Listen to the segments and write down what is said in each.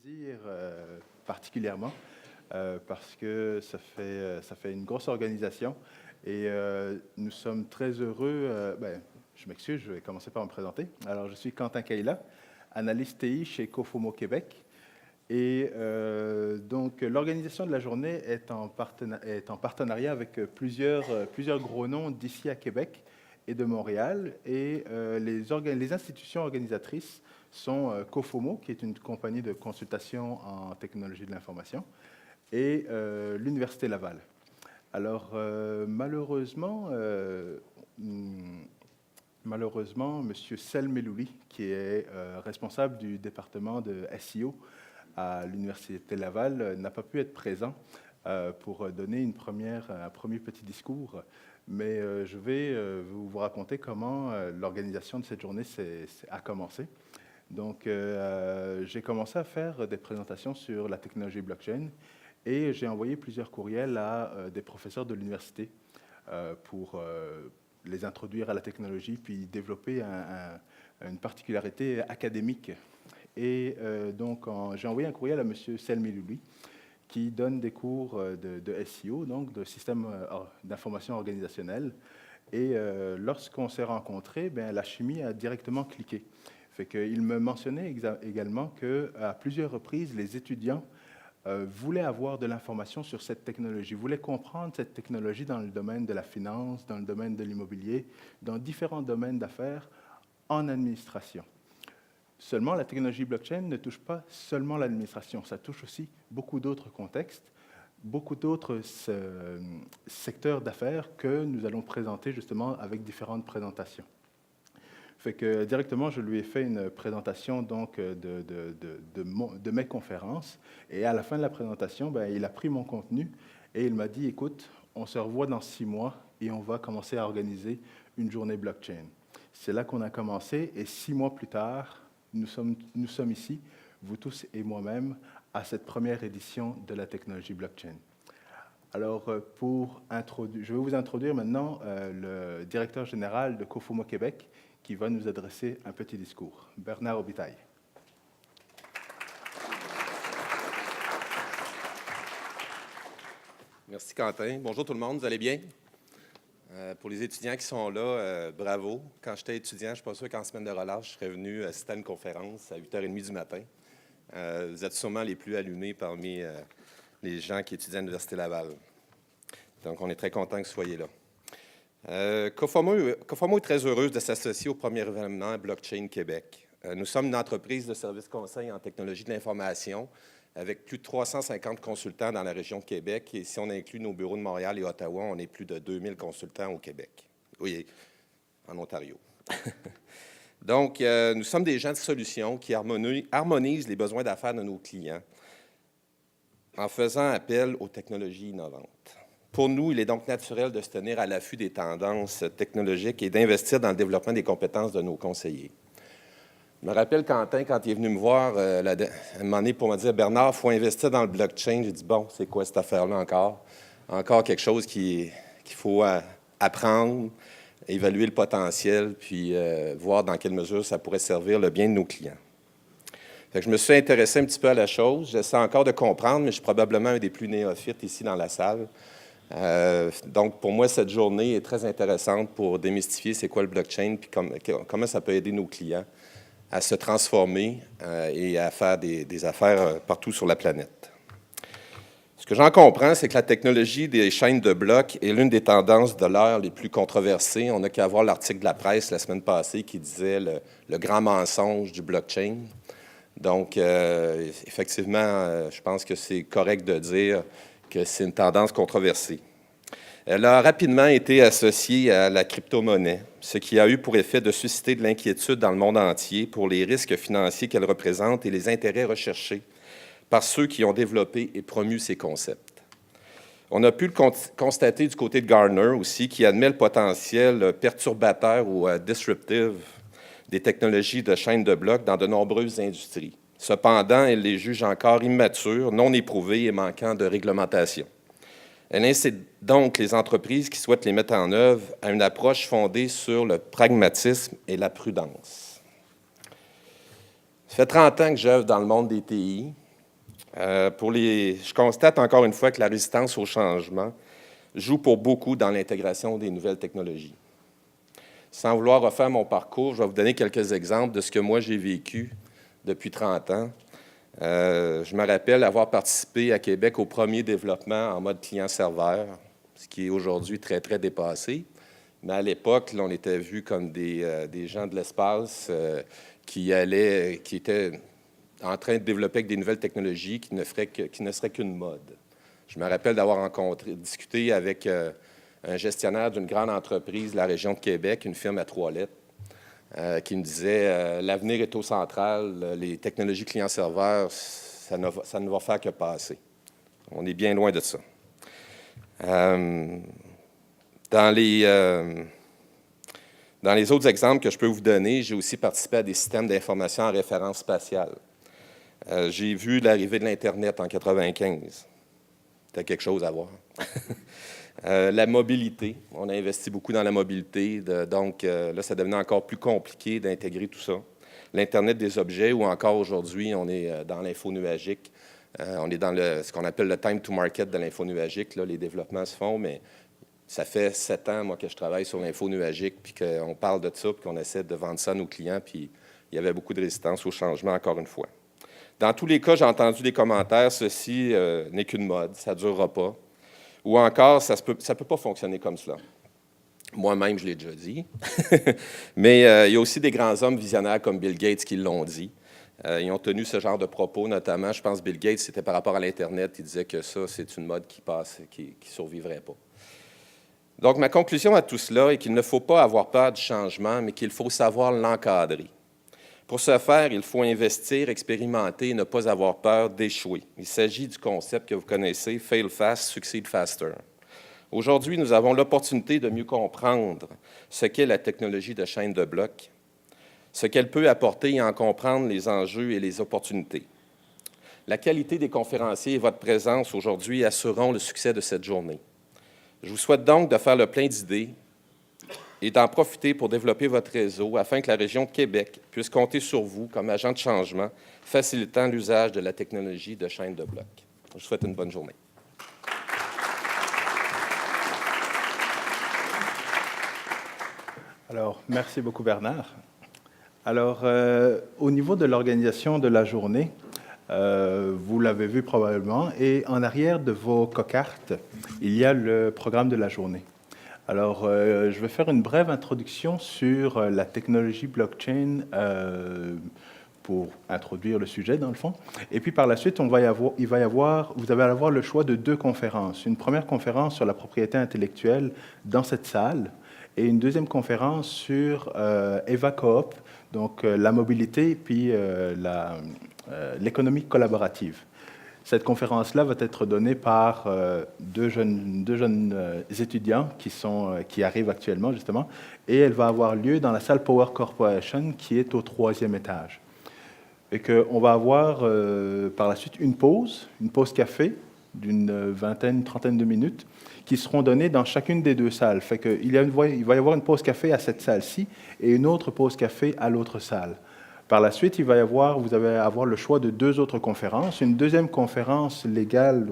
plaisir particulièrement parce que ça fait une grosse organisation et nous sommes très heureux. Je m'excuse, je vais commencer par me présenter. Alors, je suis Quentin Kaila, analyste TI chez Cofomo Québec. Et donc, l'organisation de la journée est en partenariat avec plusieurs gros noms d'ici à Québec et de Montréal. Et les institutions organisatrices sont Cofomo, qui est une compagnie de consultation en technologie de l'information, et l'Université Laval. Alors, malheureusement, M. Selmelouli, qui est responsable du département de SEO à l'Université Laval, n'a pas pu être présent pour donner un premier petit discours. Mais je vais vous raconter comment l'organisation de cette journée a commencé. Donc, j'ai commencé à faire des présentations sur la technologie blockchain et j'ai envoyé plusieurs courriels à des professeurs de l'université pour les introduire à la technologie, puis développer une particularité académique. Et donc, j'ai envoyé un courriel à M. Selmelouli, qui donne des cours de SEO, donc de système d'information organisationnelle. Et lorsqu'on s'est rencontrés, la chimie a directement cliqué. Fait qu'il me mentionnait également qu'à plusieurs reprises, les étudiants voulaient avoir de l'information sur cette technologie, voulaient comprendre cette technologie dans le domaine de la finance, dans le domaine de l'immobilier, dans différents domaines d'affaires en administration. Seulement, la technologie blockchain ne touche pas seulement l'administration, ça touche aussi beaucoup d'autres contextes, beaucoup d'autres secteurs d'affaires que nous allons présenter justement avec différentes présentations. Fait que directement, je lui ai fait une présentation donc, de mes conférences. Et à la fin de la présentation, il a pris mon contenu et il m'a dit, écoute, on se revoit dans 6 mois et on va commencer à organiser une journée blockchain. C'est là qu'on a commencé et 6 mois plus tard, nous sommes ici, vous tous et moi-même, à cette première édition de la technologie blockchain. Alors, je vais vous introduire maintenant le directeur général de Cofomo Québec, qui va nous adresser un petit discours. Bernard Obitaille. Merci, Quentin. Bonjour tout le monde, vous allez bien? Pour les étudiants qui sont là, bravo. Quand j'étais étudiant, je ne suis pas sûr qu'en semaine de relâche, je serais venu assister à une conférence à 8h30 du matin. Vous êtes sûrement les plus allumés parmi les gens qui étudient à l'Université Laval. Donc, on est très content que vous soyez là. Cofomo est très heureuse de s'associer au premier événement Blockchain Québec. Nous sommes une entreprise de services conseil en technologie de l'information avec plus de 350 consultants dans la région de Québec. Et si on inclut nos bureaux de Montréal et Ottawa, on est plus de 2000 consultants au Québec. Oui, en Ontario. Donc, nous sommes des gens de solutions qui harmonisent les besoins d'affaires de nos clients en faisant appel aux technologies innovantes. Pour nous, il est donc naturel de se tenir à l'affût des tendances technologiques et d'investir dans le développement des compétences de nos conseillers. Je me rappelle Quentin, quand il est venu me voir un moment donné pour me dire « Bernard, il faut investir dans le blockchain », j'ai dit « Bon, c'est quoi cette affaire-là encore? Encore quelque chose qu'il faut apprendre, évaluer le potentiel, puis voir dans quelle mesure ça pourrait servir le bien de nos clients. » Fait que je me suis intéressé un petit peu à la chose. J'essaie encore de comprendre, mais je suis probablement un des plus néophytes ici dans la salle. Donc, pour moi, cette journée est très intéressante pour démystifier c'est quoi le blockchain puis comment ça peut aider nos clients à se transformer et à faire des affaires partout sur la planète. Ce que j'en comprends, c'est que la technologie des chaînes de blocs est l'une des tendances de l'heure les plus controversées. On n'a qu'à voir l'article de la presse la semaine passée qui disait le grand mensonge du blockchain. Donc, effectivement, je pense que c'est correct de dire que c'est une tendance controversée. Elle a rapidement été associée à la crypto-monnaie, ce qui a eu pour effet de susciter de l'inquiétude dans le monde entier pour les risques financiers qu'elle représente et les intérêts recherchés par ceux qui ont développé et promu ces concepts. On a pu le constater du côté de Gartner aussi, qui admet le potentiel perturbateur ou disruptive des technologies de chaîne de blocs dans de nombreuses industries. Cependant, elle les juge encore immatures, non éprouvées et manquant de réglementation. Elle incite donc les entreprises qui souhaitent les mettre en œuvre à une approche fondée sur le pragmatisme et la prudence. Ça fait 30 ans que j'œuvre dans le monde des TI. Je constate encore une fois que la résistance au changement joue pour beaucoup dans l'intégration des nouvelles technologies. Sans vouloir refaire mon parcours, je vais vous donner quelques exemples de ce que moi j'ai vécu depuis 30 ans. Je me rappelle avoir participé à Québec au premier développement en mode client-serveur, ce qui est aujourd'hui très, très dépassé. Mais à l'époque, on était vus comme des gens de l'espace qui étaient en train de développer avec des nouvelles technologies qui ne seraient qu'une mode. Je me rappelle d'avoir discuté avec un gestionnaire d'une grande entreprise de la région de Québec, une firme à 3 lettres, qui me disait l'avenir est au central, les technologies client-serveur, ça ne va faire que passer. On est bien loin de ça. Dans les autres exemples que je peux vous donner, j'ai aussi participé à des systèmes d'information en référence spatiale. J'ai vu l'arrivée de l'Internet en 1995. C'était quelque chose à voir. La mobilité, on a investi beaucoup dans la mobilité, donc là, ça devenait encore plus compliqué d'intégrer tout ça. L'Internet des objets, ou encore aujourd'hui, on est dans l'info nuagique. On est dans ce qu'on appelle le time to market de l'info nuagique. Là, les développements se font, mais ça fait 7 ans, moi, que je travaille sur l'info nuagique, puis qu'on parle de ça, puis qu'on essaie de vendre ça à nos clients, puis il y avait beaucoup de résistance au changement, encore une fois. Dans tous les cas, j'ai entendu des commentaires, ceci n'est qu'une mode, ça ne durera pas. Ou encore, ça ne peut pas fonctionner comme cela. Moi-même, je l'ai déjà dit. Mais il y a aussi des grands hommes visionnaires comme Bill Gates qui l'ont dit. Ils ont tenu ce genre de propos, notamment, je pense, Bill Gates, c'était par rapport à l'Internet. Il disait que ça, c'est une mode qui passe, qui ne survivrait pas. Donc, ma conclusion à tout cela est qu'il ne faut pas avoir peur du changement, mais qu'il faut savoir l'encadrer. Pour ce faire, il faut investir, expérimenter et ne pas avoir peur d'échouer. Il s'agit du concept que vous connaissez, « fail fast, succeed faster ». Aujourd'hui, nous avons l'opportunité de mieux comprendre ce qu'est la technologie de chaîne de blocs, ce qu'elle peut apporter et en comprendre les enjeux et les opportunités. La qualité des conférenciers et votre présence aujourd'hui assureront le succès de cette journée. Je vous souhaite donc de faire le plein d'idées et d'en profiter pour développer votre réseau afin que la région de Québec puisse compter sur vous comme agent de changement, facilitant l'usage de la technologie de chaîne de blocs. Je vous souhaite une bonne journée. Alors, merci beaucoup, Bernard. Alors, au niveau de l'organisation de la journée, vous l'avez vu probablement, et en arrière de vos cocartes, il y a le programme de la journée. Alors, je vais faire une brève introduction sur la technologie blockchain pour introduire le sujet, dans le fond. Et puis, par la suite, vous allez avoir le choix de 2 conférences. Une première conférence sur la propriété intellectuelle dans cette salle et une deuxième conférence sur EVA Coop, donc la mobilité puis l'économie collaborative. Cette conférence-là va être donnée par deux jeunes étudiants qui arrivent actuellement, justement, et elle va avoir lieu dans la salle Power Corporation, qui est au 3e étage. Et qu'on va avoir par la suite une pause café d'une trentaine de minutes, qui seront données dans chacune des 2 salles. Fait que il va y avoir une pause café à cette salle-ci et une autre pause café à l'autre salle. Par la suite, vous allez avoir le choix de 2 autres conférences. Une deuxième conférence légale,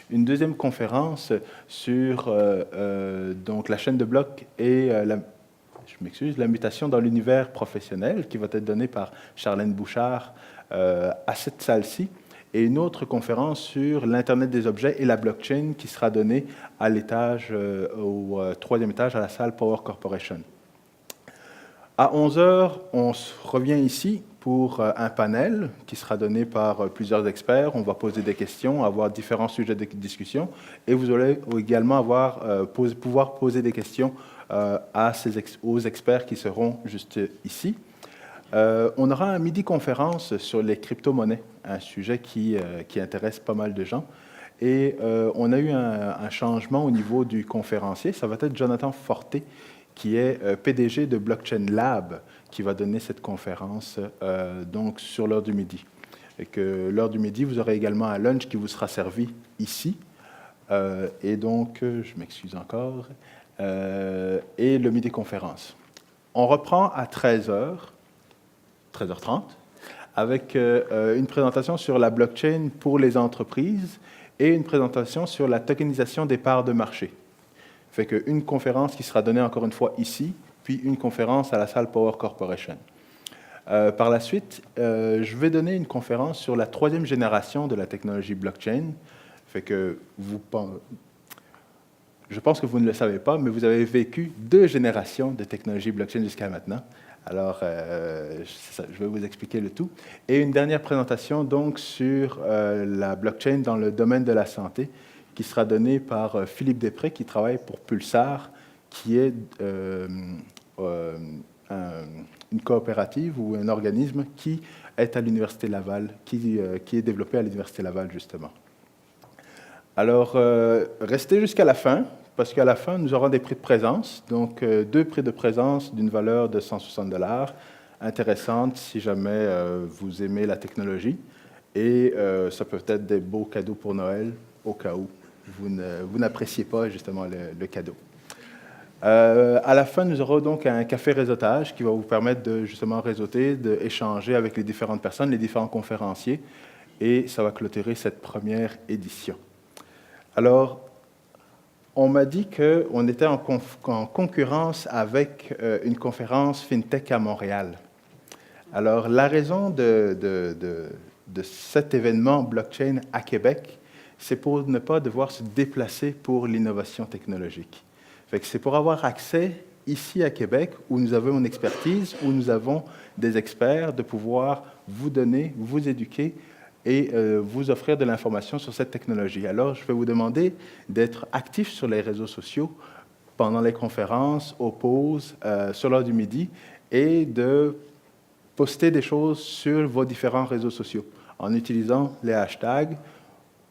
une deuxième conférence sur donc la chaîne de blocs et la mutation dans l'univers professionnel, qui va être donnée par Charlène Bouchard à cette salle-ci. Et une autre conférence sur l'Internet des objets et la blockchain qui sera donnée à l'étage, au 3e étage, à la salle Power Corporation. À 11h, on revient ici pour un panel qui sera donné par plusieurs experts. On va poser des questions, avoir différents sujets de discussion, et vous allez également pouvoir poser des questions aux experts qui seront juste ici. On aura un midi-conférence sur les crypto-monnaies, un sujet qui intéresse pas mal de gens. Et on a eu un changement au niveau du conférencier. Ça va être Jonathan Forté, qui est PDG de Blockchain Lab, qui va donner cette conférence donc sur l'heure du midi. Et que l'heure du midi, vous aurez également un lunch qui vous sera servi ici. Et donc, je m'excuse encore, et le midi-conférence. On reprend à 13h30 avec une présentation sur la blockchain pour les entreprises et une présentation sur la tokenisation des parts de marché. Fait qu'une conférence qui sera donnée encore une fois ici, puis une conférence à la salle Power Corporation. Par la suite, je vais donner une conférence sur la 3e génération de la technologie blockchain. Fait que je pense que vous ne le savez pas, mais vous avez vécu 2 générations de technologie blockchain jusqu'à maintenant. Alors, je vais vous expliquer le tout. Et une dernière présentation donc sur la blockchain dans le domaine de la santé, qui sera donnée par Philippe Després, qui travaille pour Pulsar, qui est une coopérative ou un organisme qui est à l'Université Laval, qui est développé à l'Université Laval, justement. Alors, restez jusqu'à la fin, parce qu'à la fin, nous aurons des prix de présence. Donc, 2 prix de présence d'une valeur de 160 $, intéressantes si jamais vous aimez la technologie. Et ça peut être des beaux cadeaux pour Noël, au cas où vous n'appréciez pas justement le cadeau. À la fin, nous aurons donc un café réseautage qui va vous permettre de justement réseauter, d'échanger avec les différentes personnes, les différents conférenciers, et ça va clôturer cette première édition. Alors, on m'a dit qu'on était en concurrence avec une conférence FinTech à Montréal. Alors, la raison de cet événement blockchain à Québec, c'est pour ne pas devoir se déplacer pour l'innovation technologique. C'est pour avoir accès ici à Québec, où nous avons une expertise, où nous avons des experts, de pouvoir vous donner, vous éduquer et vous offrir de l'information sur cette technologie. Alors, je vais vous demander d'être actifs sur les réseaux sociaux pendant les conférences, aux pauses, sur l'heure du midi, et de poster des choses sur vos différents réseaux sociaux en utilisant les hashtags.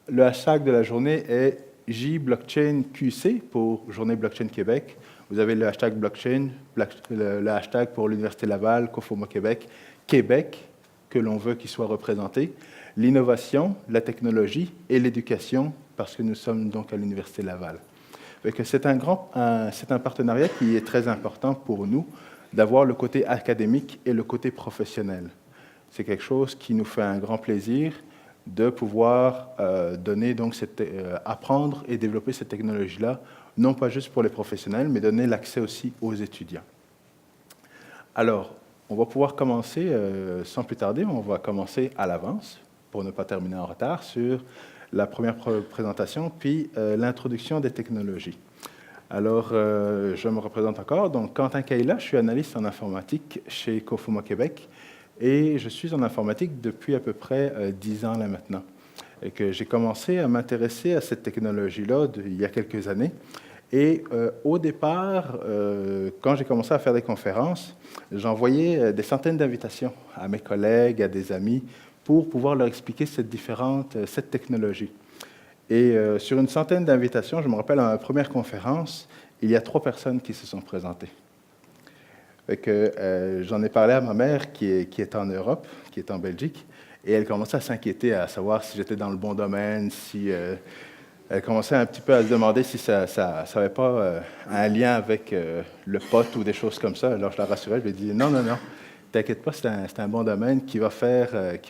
Le hashtag de la journée est JBlockchainQC pour Journée Blockchain Québec. Vous avez le hashtag blockchain, le hashtag pour l'Université Laval, COFOMA Québec, Québec, que l'on veut qu'il soit représenté, l'innovation, la technologie et l'éducation, parce que nous sommes donc à l'Université Laval. C'est un partenariat qui est très important pour nous, d'avoir le côté académique et le côté professionnel. C'est quelque chose qui nous fait un grand plaisir de pouvoir donner donc apprendre et développer cette technologie-là, non pas juste pour les professionnels, mais donner l'accès aussi aux étudiants. Alors, on va pouvoir commencer sans plus tarder, on va commencer à l'avance, pour ne pas terminer en retard, sur la première présentation, puis l'introduction des technologies. Alors, je me représente encore. Donc, Quentin Kaila, je suis analyste en informatique chez COFOMA Québec et je suis en informatique depuis à peu près 10 ans là maintenant. Et que j'ai commencé à m'intéresser à cette technologie-là il y a quelques années. Et au départ, quand j'ai commencé à faire des conférences, j'envoyais des centaines d'invitations à mes collègues, à des amis, pour pouvoir leur expliquer cette technologie. Et sur une centaine d'invitations, je me rappelle, à ma première conférence, il y a 3 personnes qui se sont présentées. J'en ai parlé à ma mère qui est en Europe, qui est en Belgique, et elle commençait à s'inquiéter, à savoir si j'étais dans le bon domaine, si elle commençait un petit peu à se demander si ça n'avait pas un lien avec le pote ou des choses comme ça. Alors je la rassurais, je lui ai dit non, t'inquiète pas, c'est un bon domaine qui va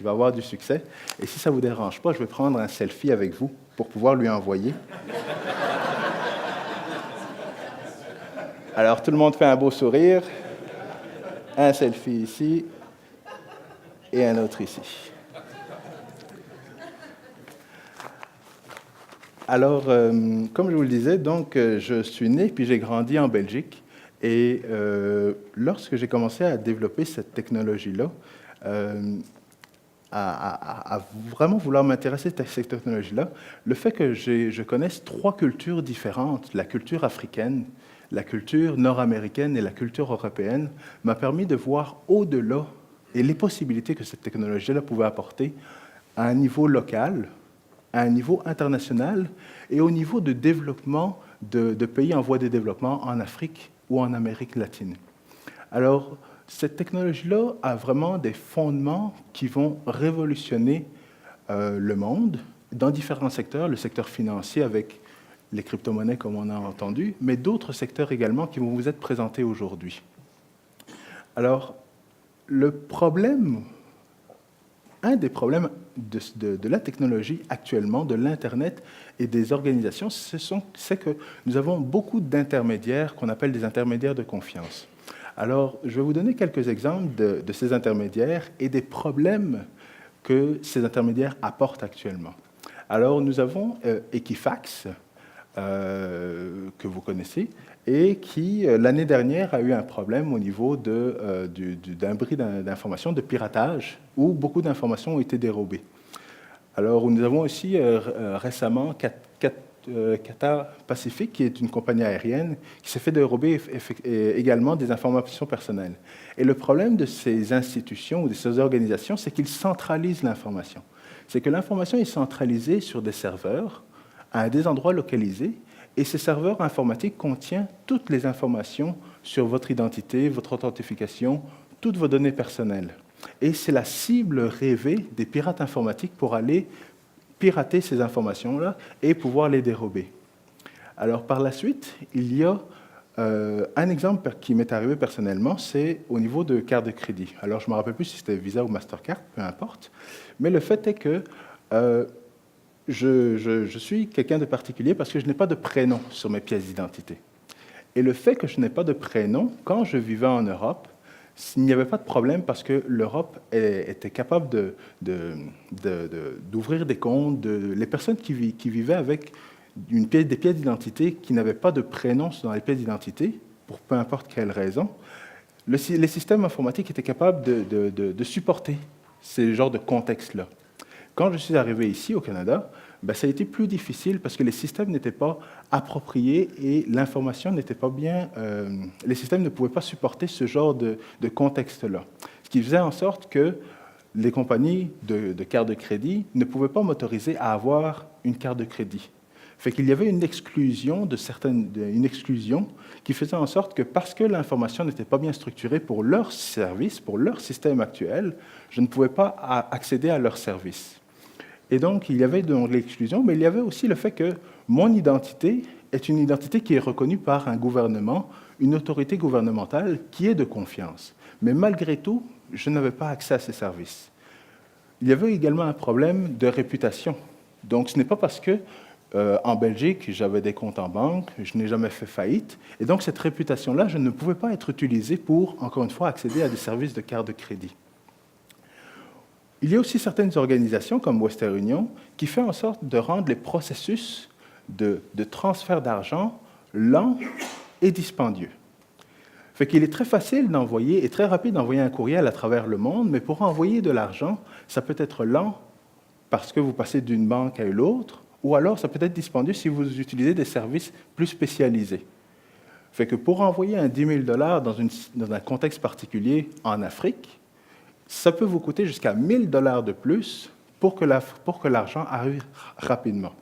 avoir du succès. Et si ça ne vous dérange pas, je vais prendre un selfie avec vous pour pouvoir lui envoyer. Alors, tout le monde fait un beau sourire. Un selfie ici et un autre ici. Alors, comme je vous le disais, donc, je suis né puis j'ai grandi en Belgique. Et lorsque j'ai commencé à développer cette technologie-là, à vraiment vouloir m'intéresser à cette technologie-là, le fait que je connaisse 3 cultures différentes, la culture africaine, la culture nord-américaine et la culture européenne, m'a permis de voir au-delà et les possibilités que cette technologie-là pouvait apporter à un niveau local, à un niveau international et au niveau de développement de pays en voie de développement en Afrique ou en Amérique latine. Alors, cette technologie-là a vraiment des fondements qui vont révolutionner le monde dans différents secteurs, le secteur financier avec les crypto-monnaies comme on a entendu, mais d'autres secteurs également qui vont vous être présentés aujourd'hui. Alors, le problème Un des problèmes de la technologie actuellement, de l'Internet et des organisations, c'est que nous avons beaucoup d'intermédiaires qu'on appelle des intermédiaires de confiance. Alors, je vais vous donner quelques exemples de ces intermédiaires et des problèmes que ces intermédiaires apportent actuellement. Alors, nous avons Equifax, que vous connaissez, et qui, l'année dernière, a eu un problème au niveau d'un bris d'informations, de piratage, où beaucoup d'informations ont été dérobées. Alors, nous avons aussi récemment Qatar Pacific, qui est une compagnie aérienne, qui s'est fait dérober également des informations personnelles. Et le problème de ces institutions ou de ces organisations, c'est qu'ils centralisent l'information. C'est que l'information est centralisée sur des serveurs, à des endroits localisés, et ces serveurs informatiques contiennent toutes les informations sur votre identité, votre authentification, toutes vos données personnelles. Et c'est la cible rêvée des pirates informatiques pour aller pirater ces informations-là et pouvoir les dérober. Alors, par la suite, il y a un exemple qui m'est arrivé personnellement, c'est au niveau de carte de crédit. Alors, je ne me rappelle plus si c'était Visa ou Mastercard, peu importe, mais le fait est que je suis quelqu'un de particulier parce que je n'ai pas de prénom sur mes pièces d'identité. Et le fait que je n'ai pas de prénom, quand je vivais en Europe, il n'y avait pas de problème parce que l'Europe était capable d'ouvrir des comptes. Les personnes qui vivaient avec des pièces d'identité qui n'avaient pas de prénom dans les pièces d'identité, pour peu importe quelle raison, les systèmes informatiques étaient capables de supporter ces genres de contextes-là. Quand je suis arrivé ici, au Canada, ça a été plus difficile parce que les systèmes n'étaient pas appropriés et l'information n'était pas bien... les systèmes ne pouvaient pas supporter ce genre de contexte-là. Ce qui faisait en sorte que les compagnies de cartes de crédit ne pouvaient pas m'autoriser à avoir une carte de crédit. Fait qu'il y avait une exclusion une exclusion qui faisait en sorte que parce que l'information n'était pas bien structurée pour leur service, pour leur système actuel, je ne pouvais pas accéder à leur service. Et donc, il y avait donc l'exclusion, mais il y avait aussi le fait que mon identité est une identité qui est reconnue par un gouvernement, une autorité gouvernementale qui est de confiance. Mais malgré tout, je n'avais pas accès à ces services. Il y avait également un problème de réputation. Donc, ce n'est pas parce que en Belgique, j'avais des comptes en banque, je n'ai jamais fait faillite, et donc cette réputation-là, je ne pouvais pas être utilisée pour, encore une fois, accéder à des services de carte de crédit. Il y a aussi certaines organisations, comme Western Union, qui font en sorte de rendre les processus de transfert d'argent lents et dispendieux. Fait qu'il est très facile d'envoyer et très rapide d'envoyer un courriel à travers le monde, mais pour envoyer de l'argent, ça peut être lent parce que vous passez d'une banque à l'autre, ou alors ça peut être dispendieux si vous utilisez des services plus spécialisés. Fait que pour envoyer un 10 000 $ dans un contexte particulier en Afrique, ça peut vous coûter jusqu'à 1 000 $ de plus pour que l'argent arrive rapidement.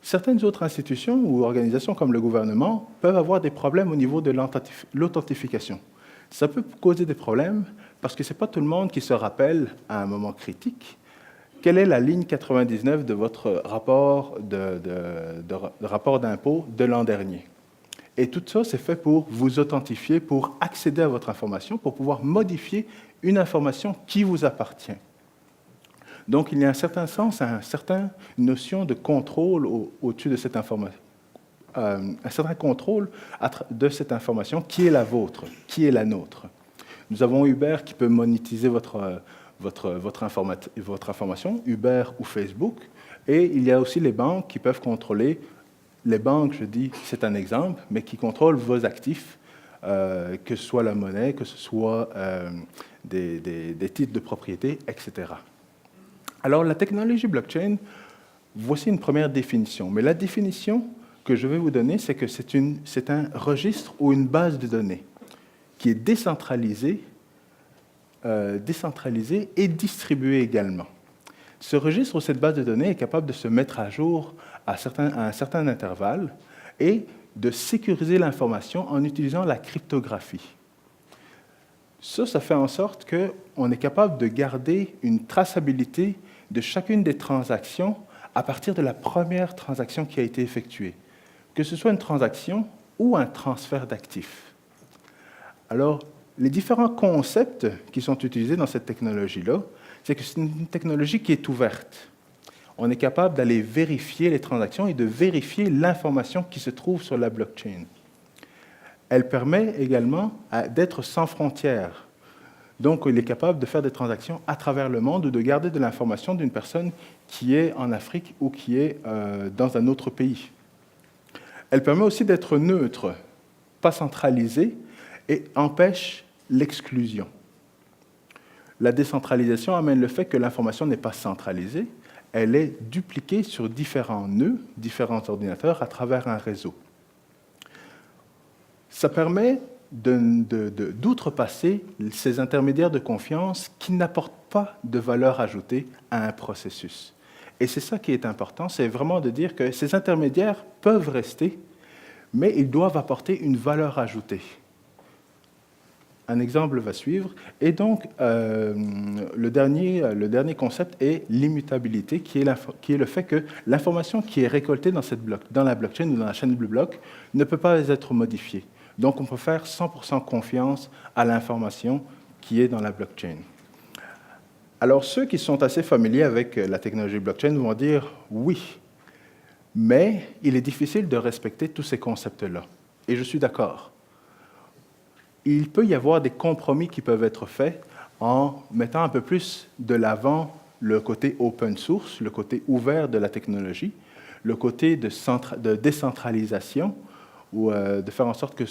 Certaines autres institutions ou organisations comme le gouvernement peuvent avoir des problèmes au niveau de l'authentification. Ça peut causer des problèmes parce que ce n'est pas tout le monde qui se rappelle à un moment critique quelle est la ligne 99 de votre rapport d'impôt de l'an dernier. Et tout ça, c'est fait pour vous authentifier, pour accéder à votre information, pour pouvoir modifier une information qui vous appartient. Donc, il y a un certain sens, une certaine notion de contrôle au-dessus de cette information, un certain contrôle de cette information qui est la vôtre, qui est la nôtre. Nous avons Uber qui peut monétiser votre information, Uber ou Facebook, et il y a aussi les banques qui peuvent contrôler. Les banques, je dis, c'est un exemple, mais qui contrôlent vos actifs, que ce soit la monnaie, que ce soit des titres de propriété, etc. Alors, la technologie blockchain, voici une première définition. Mais la définition que je vais vous donner, c'est que c'est un registre ou une base de données qui est décentralisée et distribuée également. Ce registre ou cette base de données est capable de se mettre à jour à un certain intervalle et de sécuriser l'information en utilisant la cryptographie. Ça fait en sorte qu'on est capable de garder une traçabilité de chacune des transactions à partir de la première transaction qui a été effectuée, que ce soit une transaction ou un transfert d'actifs. Alors, les différents concepts qui sont utilisés dans cette technologie-là, c'est que c'est une technologie qui est ouverte. On est capable d'aller vérifier les transactions et de vérifier l'information qui se trouve sur la blockchain. Elle permet également d'être sans frontières. Donc, il est capable de faire des transactions à travers le monde ou de garder de l'information d'une personne qui est en Afrique ou qui est dans un autre pays. Elle permet aussi d'être neutre, pas centralisée, et empêche l'exclusion. La décentralisation amène le fait que l'information n'est pas centralisée, elle est dupliquée sur différents nœuds, différents ordinateurs à travers un réseau. Ça permet d'outrepasser ces intermédiaires de confiance qui n'apportent pas de valeur ajoutée à un processus. Et c'est ça qui est important, c'est vraiment de dire que ces intermédiaires peuvent rester, mais ils doivent apporter une valeur ajoutée. Un exemple va suivre. Et donc, le dernier concept est l'immutabilité, qui est le fait que l'information qui est récoltée dans la blockchain ou dans la chaîne de blocs ne peut pas être modifiée. Donc, on peut faire 100% confiance à l'information qui est dans la blockchain. Alors, ceux qui sont assez familiers avec la technologie blockchain vont dire oui, mais il est difficile de respecter tous ces concepts-là. Et je suis d'accord. Il peut y avoir des compromis qui peuvent être faits en mettant un peu plus de l'avant le côté open source, le côté ouvert de la technologie, le côté de décentralisation, ou de faire en sorte que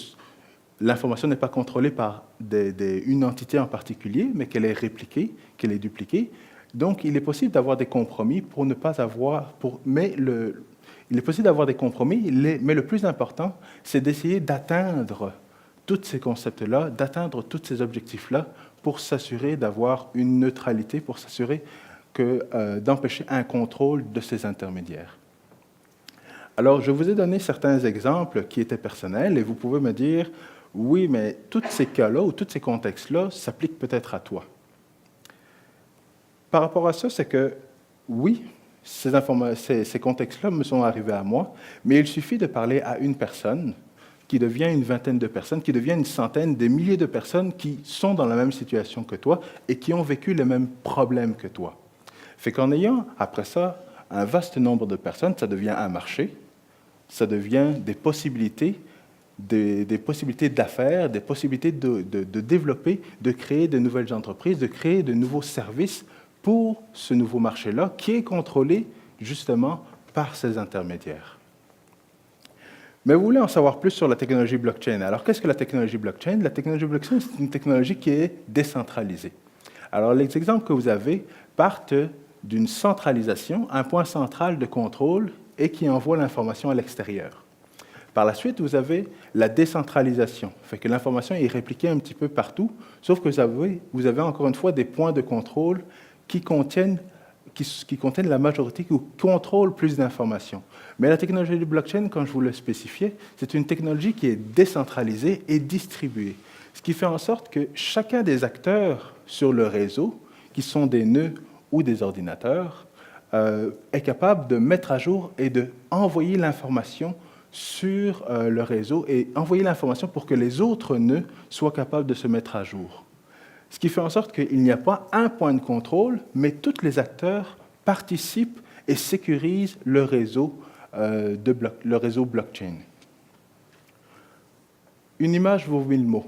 l'information n'est pas contrôlée par une entité en particulier, mais qu'elle est répliquée, qu'elle est dupliquée. Donc, il est possible d'avoir des compromis pour ne pas avoir... il est possible d'avoir des compromis, mais le plus important, c'est d'essayer d'atteindre tous ces concepts-là, d'atteindre tous ces objectifs-là pour s'assurer d'avoir une neutralité, pour s'assurer d'empêcher un contrôle de ces intermédiaires. Alors, je vous ai donné certains exemples qui étaient personnels et vous pouvez me dire, oui, mais tous ces cas-là ou tous ces contextes-là s'appliquent peut-être à toi. Par rapport à ça, c'est que, oui, ces contextes-là me sont arrivés à moi, mais il suffit de parler à une personne qui devient une vingtaine de personnes, qui devient une centaine, des milliers de personnes qui sont dans la même situation que toi et qui ont vécu les mêmes problèmes que toi. Fait qu'en ayant, après ça, un vaste nombre de personnes, ça devient un marché, ça devient des possibilités d'affaires, des possibilités de développer, de créer de nouvelles entreprises, de créer de nouveaux services pour ce nouveau marché-là qui est contrôlé justement par ces intermédiaires. Mais vous voulez en savoir plus sur la technologie blockchain. Alors, qu'est-ce que la technologie blockchain? La technologie blockchain, c'est une technologie qui est décentralisée. Alors, les exemples que vous avez partent d'une centralisation, un point central de contrôle et qui envoie l'information à l'extérieur. Par la suite, vous avez la décentralisation, fait que l'information est répliquée un petit peu partout, sauf que vous avez encore une fois des points de contrôle qui contiennent la majorité, qui contrôlent plus d'informations. Mais la technologie du blockchain, comme je vous l'ai spécifié, c'est une technologie qui est décentralisée et distribuée, ce qui fait en sorte que chacun des acteurs sur le réseau, qui sont des nœuds ou des ordinateurs, est capable de mettre à jour et d'envoyer l'information sur le réseau et envoyer l'information pour que les autres nœuds soient capables de se mettre à jour. Ce qui fait en sorte qu'il n'y a pas un point de contrôle, mais tous les acteurs participent et sécurisent le réseau blockchain. Une image vaut 1000 mots.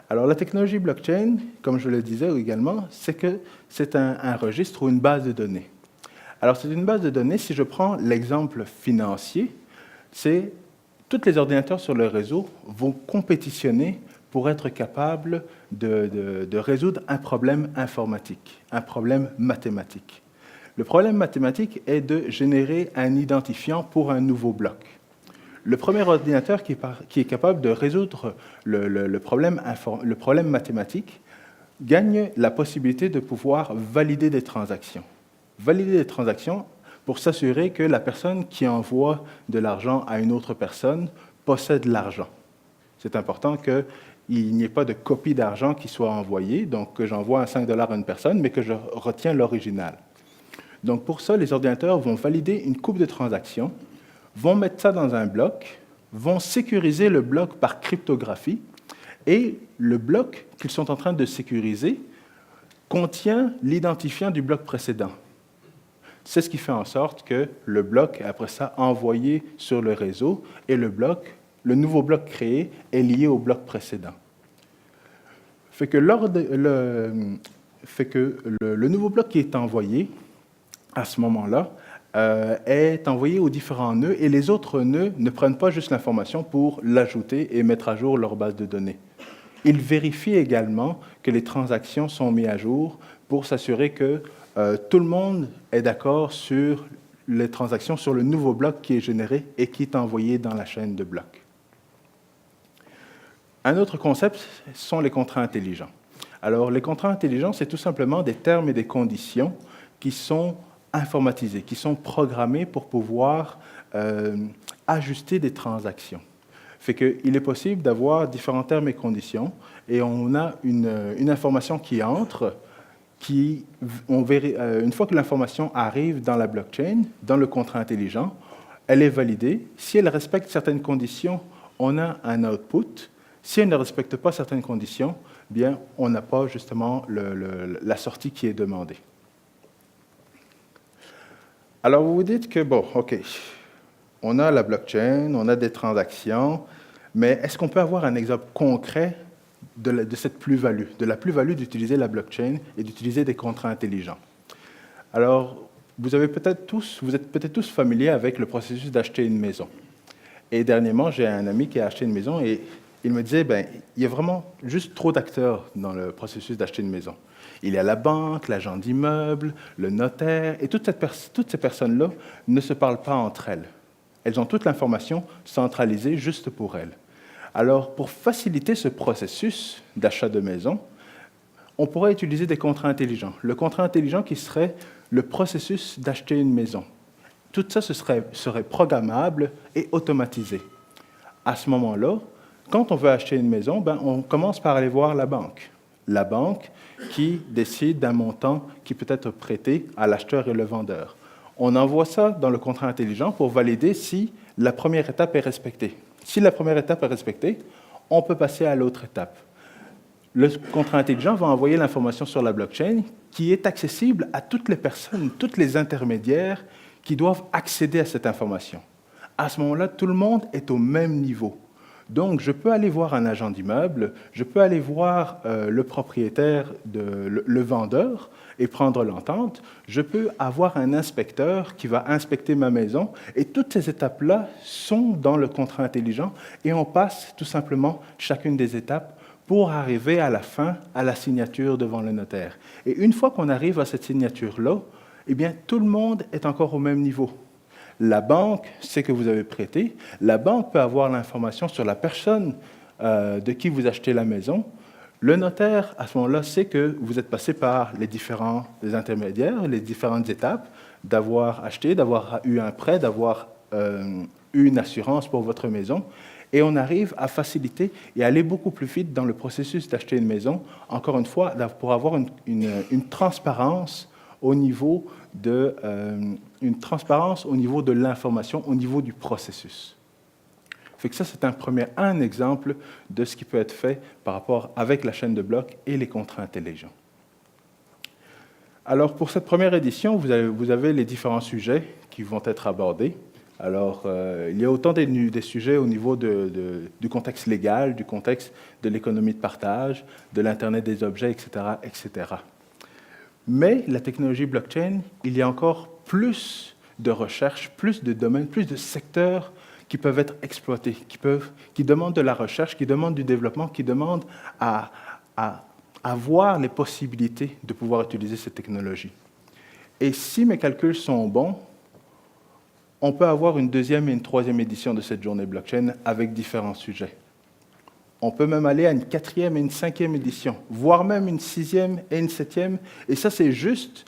Alors, la technologie blockchain, comme je le disais également, c'est un registre ou une base de données. Alors, c'est une base de données, si je prends l'exemple financier, c'est tous les ordinateurs sur le réseau vont compétitionner pour être capables de résoudre un problème informatique, un problème mathématique. Le problème mathématique est de générer un identifiant pour un nouveau bloc. Le premier ordinateur qui est capable de résoudre le problème mathématique gagne la possibilité de pouvoir valider des transactions. Valider des transactions pour s'assurer que la personne qui envoie de l'argent à une autre personne possède l'argent. C'est important qu'il n'y ait pas de copie d'argent qui soit envoyée, donc que j'envoie un 5 $ à une personne, mais que je retiens l'original. Donc pour ça, les ordinateurs vont valider une couple de transactions, vont mettre ça dans un bloc, vont sécuriser le bloc par cryptographie Et le bloc qu'ils sont en train de sécuriser contient l'identifiant du bloc précédent. C'est ce qui fait en sorte que le bloc est après ça envoyé sur le réseau et le nouveau bloc créé est lié au bloc précédent. Fait que, le nouveau bloc qui est envoyé à ce moment-là est envoyé aux différents nœuds et les autres nœuds ne prennent pas juste l'information pour l'ajouter et mettre à jour leur base de données. Ils vérifient également que les transactions sont mises à jour pour s'assurer que tout le monde est d'accord sur les transactions sur le nouveau bloc qui est généré et qui est envoyé dans la chaîne de blocs. Un autre concept sont les contrats intelligents. Alors, les contrats intelligents, c'est tout simplement des termes et des conditions qui sont informatisés, qui sont programmés pour pouvoir ajuster des transactions. Fait qu'il est possible d'avoir différents termes et conditions et on a une information qui entre, une fois que l'information arrive dans la blockchain, dans le contrat intelligent, elle est validée. Si elle respecte certaines conditions, on a un output. Si elle ne respecte pas certaines conditions, bien, on n'a pas justement la sortie qui est demandée. Alors, vous vous dites que, bon, OK, on a la blockchain, on a des transactions, mais est-ce qu'on peut avoir un exemple concret de cette plus-value, de la plus-value d'utiliser la blockchain et d'utiliser des contrats intelligents? Alors, vous êtes peut-être tous familiers avec le processus d'acheter une maison. Et dernièrement, j'ai un ami qui a acheté une maison et il me disait, il y a vraiment juste trop d'acteurs dans le processus d'acheter une maison. Il y a la banque, l'agent d'immeuble, le notaire, et toutes ces personnes-là ne se parlent pas entre elles. Elles ont toute l'information centralisée juste pour elles. Alors, pour faciliter ce processus d'achat de maison, on pourrait utiliser des contrats intelligents. Le contrat intelligent qui serait le processus d'acheter une maison. Tout ça serait programmable et automatisé. À ce moment-là, quand on veut acheter une maison, on commence par aller voir la banque. La banque qui décide d'un montant qui peut être prêté à l'acheteur et le vendeur. On envoie ça dans le contrat intelligent pour valider si la première étape est respectée. Si la première étape est respectée, on peut passer à l'autre étape. Le contrat intelligent va envoyer l'information sur la blockchain qui est accessible à toutes les personnes, tous les intermédiaires qui doivent accéder à cette information. À ce moment-là, tout le monde est au même niveau. Donc, je peux aller voir un agent d'immeuble, je peux aller voir le propriétaire, le vendeur, et prendre l'entente. Je peux avoir un inspecteur qui va inspecter ma maison. Et toutes ces étapes-là sont dans le contrat intelligent et on passe tout simplement chacune des étapes pour arriver à la fin, à la signature devant le notaire. Et une fois qu'on arrive à cette signature-là, eh bien, tout le monde est encore au même niveau. La banque sait que vous avez prêté. La banque peut avoir l'information sur la personne de qui vous achetez la maison. Le notaire, à ce moment-là, sait que vous êtes passé par les différents intermédiaires, les différentes étapes, d'avoir acheté, d'avoir eu un prêt, d'avoir eu une assurance pour votre maison. Et on arrive à faciliter et aller beaucoup plus vite dans le processus d'acheter une maison, encore une fois, pour avoir une transparence au niveau de l'information, au niveau du processus. Fait que ça, c'est un exemple de ce qui peut être fait par rapport avec la chaîne de blocs et les contrats intelligents. Alors, pour cette première édition, vous avez les différents sujets qui vont être abordés. Alors, il y a autant des sujets au niveau du contexte légal, du contexte de l'économie de partage, de l'Internet des objets, etc., etc. Mais la technologie blockchain, il y a encore plus de recherche, plus de domaines, plus de secteurs qui peuvent être exploités, qui demandent de la recherche, qui demandent du développement, qui demandent à voir les possibilités de pouvoir utiliser cette technologie. Et si mes calculs sont bons, on peut avoir une deuxième et une troisième édition de cette journée blockchain avec différents sujets. On peut même aller à une quatrième et une cinquième édition, voire même une sixième et une septième. Et ça, c'est juste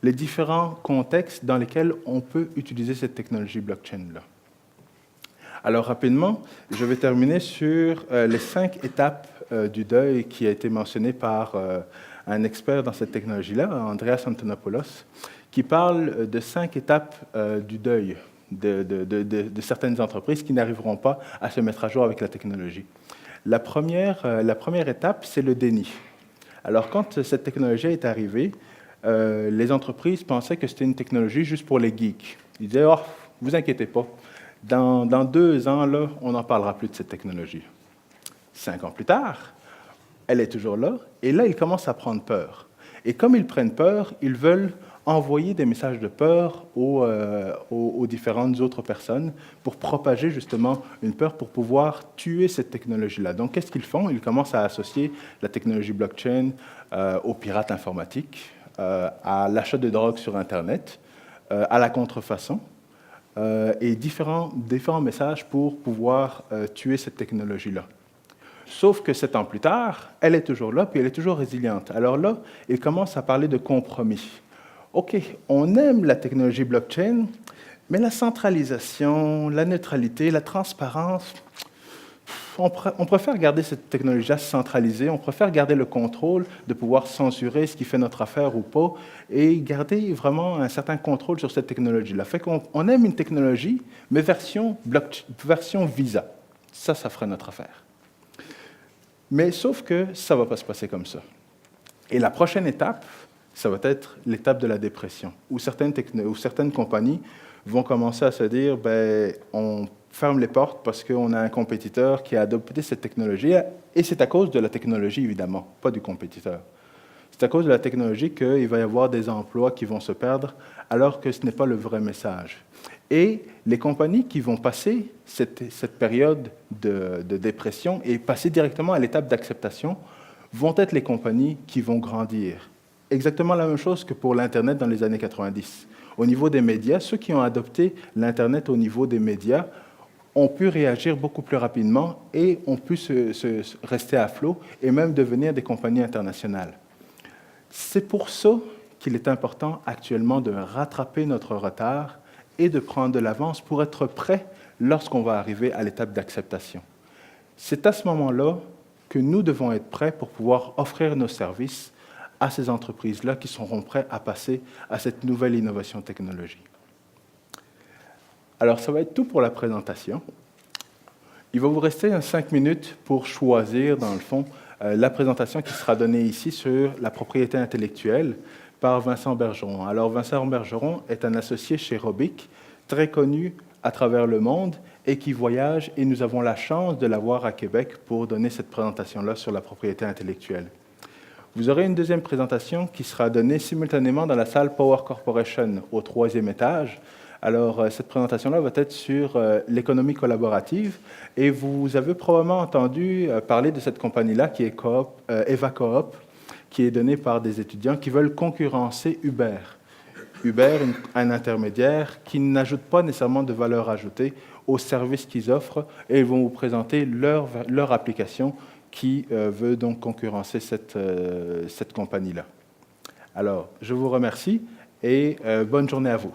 les différents contextes dans lesquels on peut utiliser cette technologie blockchain-là. Alors, rapidement, je vais terminer sur les 5 étapes du deuil qui a été mentionné par un expert dans cette technologie-là, Andreas Antonopoulos, qui parle de 5 étapes du deuil de certaines entreprises qui n'arriveront pas à se mettre à jour avec la technologie. La première étape, c'est le déni. Alors, quand cette technologie est arrivée, les entreprises pensaient que c'était une technologie juste pour les geeks. Ils disaient, oh, vous inquiétez pas, dans 2 ans, là, on n'en parlera plus de cette technologie. 5 ans plus tard, elle est toujours là, et là, ils commencent à prendre peur. Et comme ils prennent peur, ils veulent envoyer des messages de peur aux différentes autres personnes pour propager justement une peur pour pouvoir tuer cette technologie-là. Donc, qu'est-ce qu'ils font? Ils commencent à associer la technologie blockchain aux pirates informatiques, à l'achat de drogue sur Internet, à la contrefaçon, et différents messages pour pouvoir tuer cette technologie-là. Sauf que 7 ans plus tard, elle est toujours là, puis elle est toujours résiliente. Alors là, ils commencent à parler de compromis. OK, on aime la technologie blockchain, mais la centralisation, la neutralité, la transparence, on préfère garder cette technologie-là centralisée, on préfère garder le contrôle de pouvoir censurer ce qui fait notre affaire ou pas, et garder vraiment un certain contrôle sur cette technologie-là. Fait qu'on aime une technologie, mais version Visa. Ça ferait notre affaire. Mais sauf que ça ne va pas se passer comme ça. Et la prochaine étape, ça va être l'étape de la dépression, où certaines compagnies vont commencer à se dire, ben, on ferme les portes parce qu'on a un compétiteur qui a adopté cette technologie, et c'est à cause de la technologie, évidemment, pas du compétiteur. C'est à cause de la technologie qu'il va y avoir des emplois qui vont se perdre, alors que ce n'est pas le vrai message. Et les compagnies qui vont passer cette période de dépression et passer directement à l'étape d'acceptation vont être les compagnies qui vont grandir. Exactement la même chose que pour l'Internet dans les années 90. Au niveau des médias, ceux qui ont adopté l'Internet au niveau des médias ont pu réagir beaucoup plus rapidement et ont pu rester à flot et même devenir des compagnies internationales. C'est pour ça qu'il est important actuellement de rattraper notre retard et de prendre de l'avance pour être prêt lorsqu'on va arriver à l'étape d'acceptation. C'est à ce moment-là que nous devons être prêts pour pouvoir offrir nos services à ces entreprises-là qui seront prêtes à passer à cette nouvelle innovation technologique. Alors, ça va être tout pour la présentation. Il va vous rester 5 minutes pour choisir, dans le fond, la présentation qui sera donnée ici sur la propriété intellectuelle par Vincent Bergeron. Alors, Vincent Bergeron est un associé chez Robic, très connu à travers le monde et qui voyage, et nous avons la chance de l'avoir à Québec pour donner cette présentation-là sur la propriété intellectuelle. Vous aurez une deuxième présentation qui sera donnée simultanément dans la salle Power Corporation au 3e étage. Alors, cette présentation-là va être sur l'économie collaborative, et vous avez probablement entendu parler de cette compagnie-là qui est Eva Coop, qui est donnée par des étudiants qui veulent concurrencer Uber. Uber, un intermédiaire qui n'ajoute pas nécessairement de valeur ajoutée aux services qu'ils offrent, et ils vont vous présenter leur application qui veut donc concurrencer cette compagnie-là. Alors, je vous remercie et bonne journée à vous.